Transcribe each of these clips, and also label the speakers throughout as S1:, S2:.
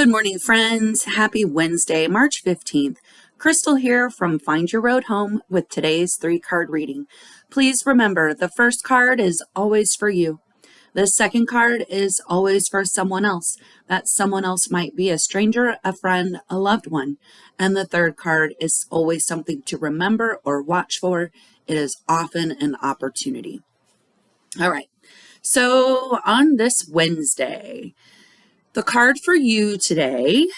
S1: Good morning, friends. Happy Wednesday, March 15th. Crystal here from Find Your Road Home with today's 3-card reading. Please remember, the first card is always for you. The second card is always for someone else. That someone else might be a stranger, a friend, a loved one. And the third card is always something to remember or watch for. It is often an opportunity. All right. So on this Wednesday, the card for you today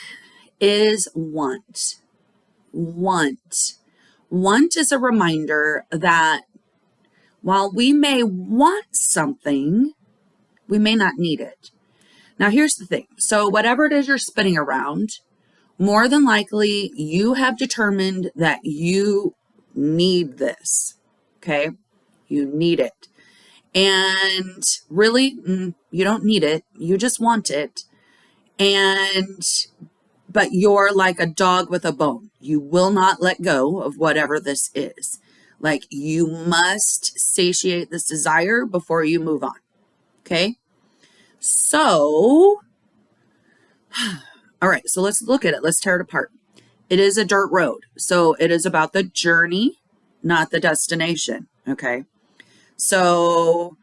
S1: is want. Want. Want is a reminder that while we may want something, we may not need it. Now, here's the thing. So whatever it is you're spinning around, more than likely you have determined that you need this. Okay? You need it. And really, you don't need it. You just want it. But you're like a dog with a bone. You will not let go of whatever this is. Like, you must satiate this desire before you move on. Okay? So, all right, so let's look at it. Let's tear it apart. It is a dirt road. So it is about the journey, not the destination. Okay? So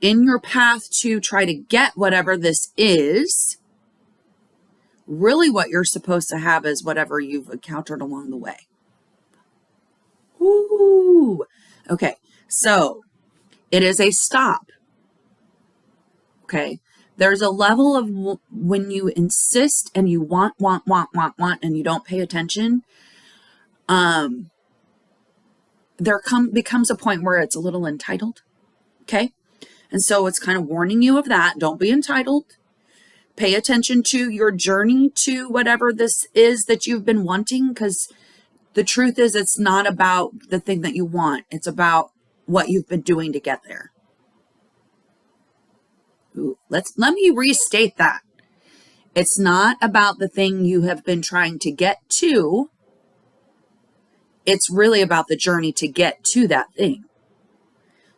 S1: in your path to try to get whatever this is, really what you're supposed to have is whatever you've encountered along the way. Ooh. Okay, so it is a stop. Okay, there's a level of when you insist and you want, and you don't pay attention, becomes a point where it's a little entitled. Okay, and so it's kind of warning you of that. Don't be entitled. Pay attention to your journey to whatever this is that you've been wanting, because the truth is it's not about the thing that you want. It's about what you've been doing to get there. Ooh, let me restate that. It's not about the thing you have been trying to get to. It's really about the journey to get to that thing.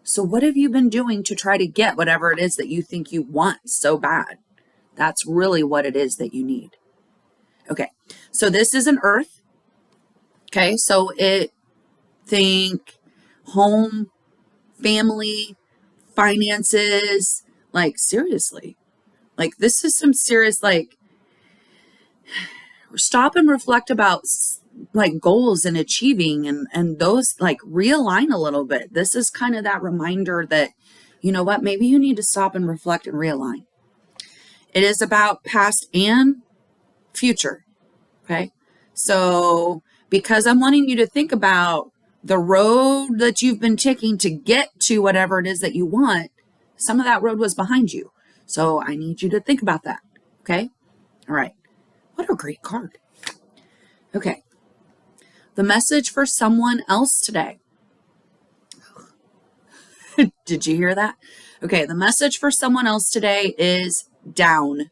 S1: So what have you been doing to try to get whatever it is that you think you want so bad? That's really what it is that you need. Okay, so this is an earth. Okay, so think home, family, finances, like seriously. Like this is some serious, like, stop and reflect about like goals and achieving and those, like, realign a little bit. This is kind of that reminder that, you know what, maybe you need to stop and reflect and realign. It is about past and future. Okay. So because I'm wanting you to think about the road that you've been taking to get to whatever it is that you want, some of that road was behind you. So I need you to think about that. Okay. All right. What a great card. Okay. The message for someone else today. Did you hear that? Okay, the message for someone else today is down.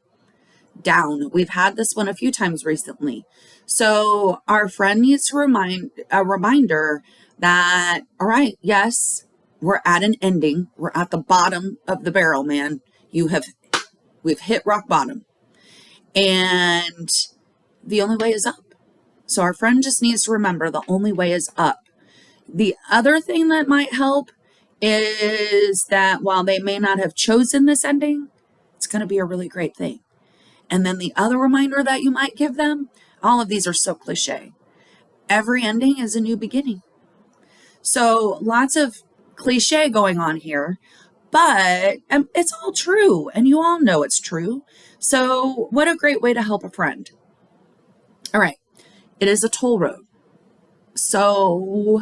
S1: Down. We've had this one a few times recently. So our friend needs to a reminder that, all right, yes, we're at an ending. We're at the bottom of the barrel, man. We've hit rock bottom. And the only way is up. So our friend just needs to remember the only way is up. The other thing that might help is that while they may not have chosen this ending, it's going to be a really great thing. And then the other reminder that you might give them, all of these are so cliche. Every ending is a new beginning. So lots of cliche going on here, but it's all true. And you all know it's true. So what a great way to help a friend. All right. It is a toll road. So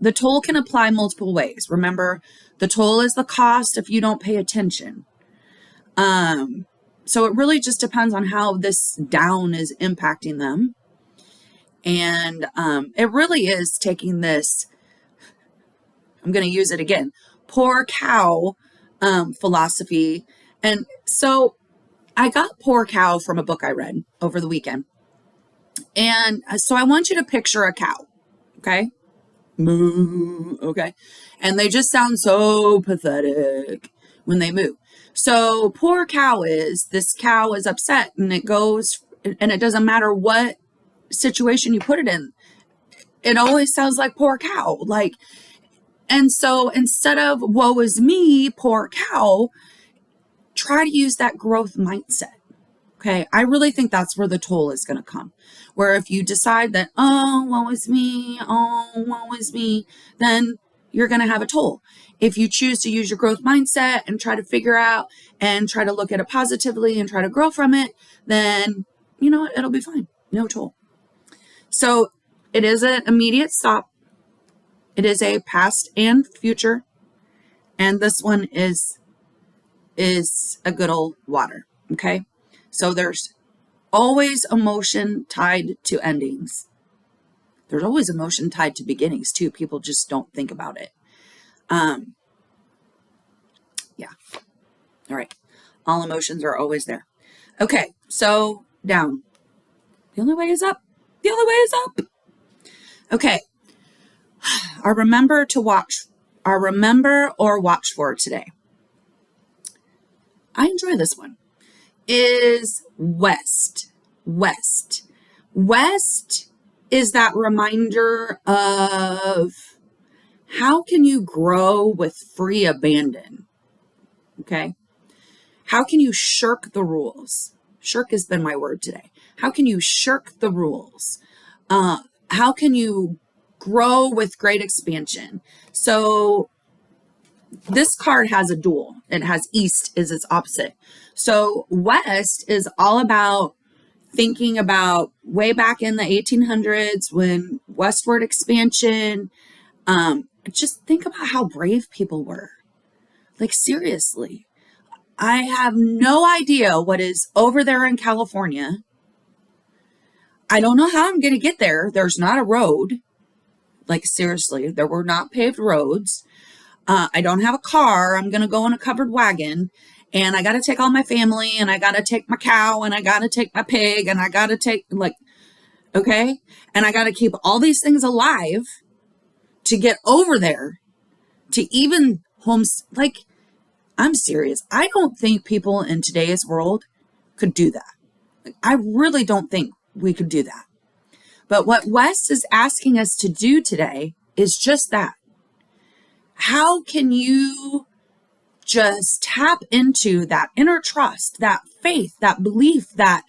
S1: the toll can apply multiple ways. Remember, the toll is the cost if you don't pay attention. So it really just depends on how this down is impacting them. And it really is taking this, I'm going to use it again, poor cow philosophy. And so I got Poor Cow from a book I read over the weekend. And so I want you to picture a cow, okay? Moo, okay? And they just sound so pathetic when they moo. So poor cow this cow is upset, and it goes, and it doesn't matter what situation you put it in. It always sounds like poor cow. Like, and so instead of woe is me, poor cow, try to use that growth mindset. Okay. I really think that's where the toll is going to come. Where if you decide that, oh, woe is me, then you're going to have a toll. If you choose to use your growth mindset and try to figure out and try to look at it positively and try to grow from it, then, you know, it'll be fine. No toll. So it is an immediate stop. It is a past and future. And this one is a good old water. Okay. So there's always emotion tied to endings. There's always emotion tied to beginnings too. People just don't think about it. Yeah. All right. All emotions are always there. Okay. So down. The only way is up. The only way is up. Okay. Our remember or watch for today. I enjoy this one. Is West. West is that reminder of how can you grow with free abandon? Okay. How can you shirk the rules? Shirk has been my word today. How can you shirk the rules? How can you grow with great expansion? So this card has a dual. It has East is its opposite. So West is all about thinking about way back in the 1800s when westward expansion. Just think about how brave people were. Like, seriously, I have no idea what is over there in California. I don't know how I'm going to get there. There's not a road. Like, seriously, there were not paved roads. I don't have a car. I'm going to go in a covered wagon, and I got to take all my family, and I got to take my cow, and I got to take my pig, and I got to take, like, okay. And I got to keep all these things alive to get over there to even like, I'm serious. I don't think people in today's world could do that. Like, I really don't think we could do that. But what West is asking us to do today is just that. How can you just tap into that inner trust, that faith, that belief that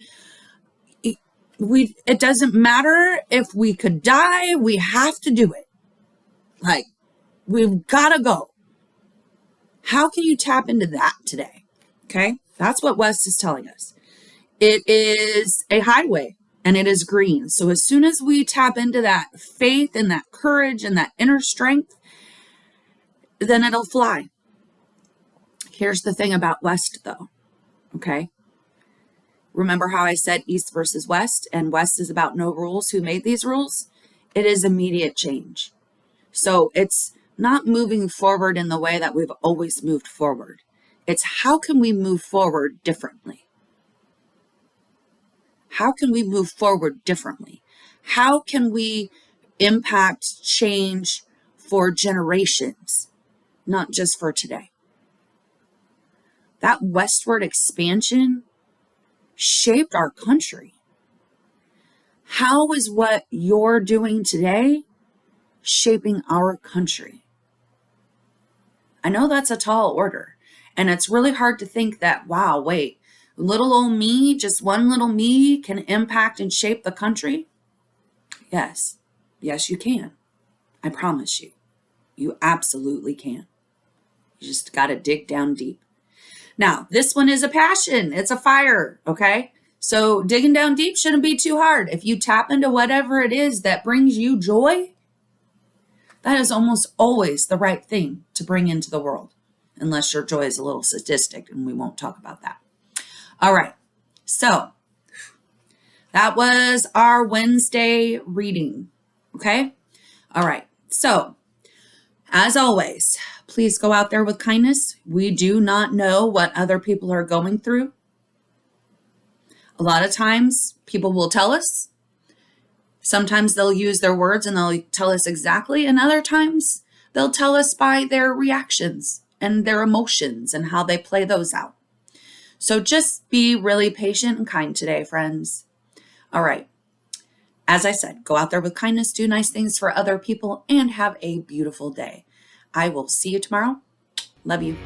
S1: it doesn't matter if we could die, we have to do it. Like, we've got to go. How can you tap into that today? Okay. That's what West is telling us. It is a highway and it is green. So as soon as we tap into that faith and that courage and that inner strength, then it'll fly. Here's the thing about West though. Okay. Remember how I said East versus West, and West is about no rules. Who made these rules? It is immediate change. So it's not moving forward in the way that we've always moved forward. It's how can we move forward differently? How can we move forward differently? How can we impact change for generations, not just for today? That westward expansion shaped our country. How is what you're doing today shaping our country? I know that's a tall order, and it's really hard to think that, wow, wait, little old me, just one little me can impact and shape the country? Yes, you can. I promise you, you absolutely can. You just got to dig down deep. Now, this one is a passion. It's a fire, okay? So digging down deep shouldn't be too hard. If you tap into whatever it is that brings you joy, that is almost always the right thing to bring into the world, unless your joy is a little sadistic, and we won't talk about that. All right, so that was our Wednesday reading, okay? All right, so as always, please go out there with kindness. We do not know what other people are going through. A lot of times people will tell us. Sometimes they'll use their words and they'll tell us exactly. And other times they'll tell us by their reactions and their emotions and how they play those out. So just be really patient and kind today, friends. All right. As I said, go out there with kindness, do nice things for other people, and have a beautiful day. I will see you tomorrow. Love you.